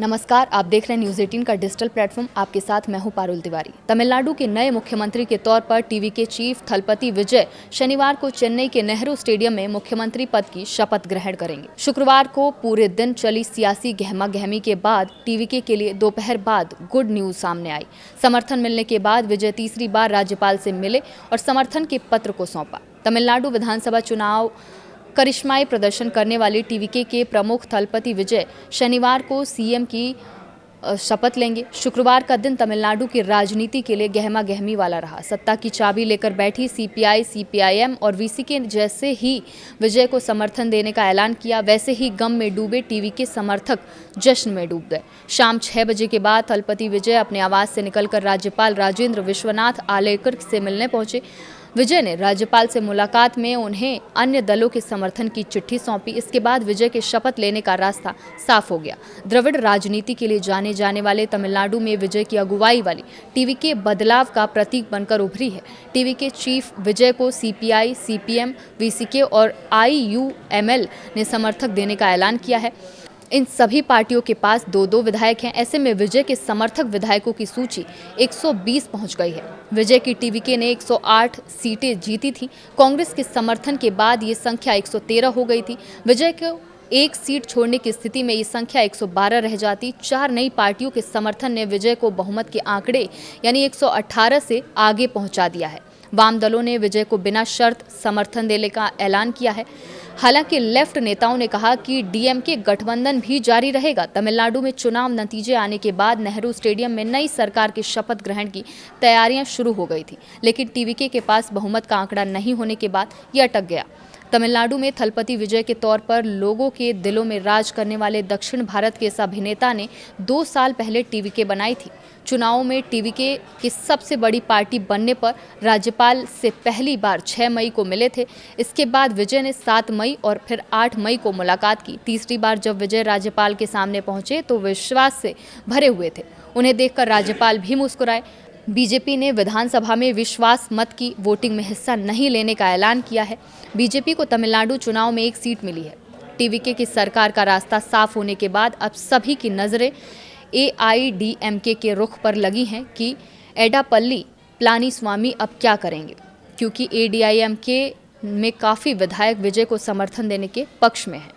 नमस्कार, आप देख रहे हैं न्यूज़ 18 का डिजिटल प्लेटफॉर्म। आपके साथ मैं हूं पारुल तिवारी। तमिलनाडु के नए मुख्यमंत्री के तौर पर टीवी के चीफ थलपति विजय शनिवार को चेन्नई के नेहरू स्टेडियम में मुख्यमंत्री पद की शपथ ग्रहण करेंगे। शुक्रवार को पूरे दिन चली सियासी गहमा-गहमी के बाद टीवीके के लिए दोपहर बाद गुड न्यूज सामने आई। समर्थन मिलने के बाद विजय तीसरी बार राज्यपाल से मिले और समर्थन के पत्र को सौंपा। तमिलनाडु विधानसभा चुनाव करिश्माई प्रदर्शन करने वाले टीवीके के प्रमुख थलपति विजय शनिवार को सीएम की शपथ लेंगे। शुक्रवार का दिन तमिलनाडु की राजनीति के लिए गहमा गहमी वाला रहा। सत्ता की चाबी लेकर बैठी सीपीआई, सीपीआईएम और वीसीके जैसे ही विजय को समर्थन देने का ऐलान किया, वैसे ही गम में डूबे टीवीके समर्थक जश्न में डूब गए। शाम 6 बजे के बाद थलपति विजय अपने आवास से निकलकर राज्यपाल राजेंद्र विश्वनाथ आलेकर से मिलने पहुंचे। विजय ने राज्यपाल से मुलाकात में उन्हें अन्य दलों के समर्थन की चिट्ठी सौंपी। इसके बाद विजय के शपथ लेने का रास्ता साफ हो गया। द्रविड़ राजनीति के लिए जाने जाने वाले तमिलनाडु में विजय की अगुवाई वाली टीवीके बदलाव का प्रतीक बनकर उभरी है। टीवीके चीफ विजय को सीपीआई, सीपीएम, वीसीके और आईयूएमएल ने समर्थक देने का ऐलान किया है। इन सभी पार्टियों के पास 2-2 विधायक हैं। ऐसे में विजय के समर्थक विधायकों की सूची 120 पहुंच गई है। विजय की टीवीके ने 108 सीटें जीती थी। कांग्रेस के समर्थन के बाद ये संख्या 113 हो गई थी। विजय को एक सीट छोड़ने की स्थिति में ये संख्या 112 रह जाती। 4 नई पार्टियों के समर्थन ने विजय को बहुमत के आंकड़े यानी 118 से आगे पहुंचा दिया है। वाम दलों ने विजय को बिना शर्त समर्थन देने का ऐलान किया है। हालांकि लेफ्ट नेताओं ने कहा कि डीएमके गठबंधन भी जारी रहेगा। तमिलनाडु में चुनाव नतीजे आने के बाद नेहरू स्टेडियम में नई सरकार के शपथ ग्रहण की तैयारियां शुरू हो गई थी, लेकिन टीवीके के पास बहुमत का आंकड़ा नहीं होने के बाद ये अटक गया। तमिलनाडु में थलपति विजय के तौर पर लोगों के दिलों में राज करने वाले दक्षिण भारत के इस अभिनेता ने 2 साल पहले टीवीके बनाई थी। चुनावों में टीवीके की सबसे बड़ी पार्टी बनने पर राज्यपाल से पहली बार 6 मई को मिले थे। इसके बाद विजय ने 7 मई और फिर 8 मई को मुलाकात की। तीसरी बार जब विजय राज्यपाल के सामने पहुंचे तो विश्वास से भरे हुए थे। उन्हें देखकर राज्यपाल भी मुस्कुराए। बीजेपी ने विधानसभा में विश्वास मत की वोटिंग में हिस्सा नहीं लेने का ऐलान किया है। बीजेपी को तमिलनाडु चुनाव में 1 सीट मिली है। टीवीके की सरकार का रास्ता साफ होने के बाद अब सभी की नजरें एआईडीएमके के रुख पर लगी हैं कि एडापल्ली पलानीस्वामी अब क्या करेंगे, क्योंकि एडीआईएमके में काफ़ी विधायक विजय को समर्थन देने के पक्ष में हैं।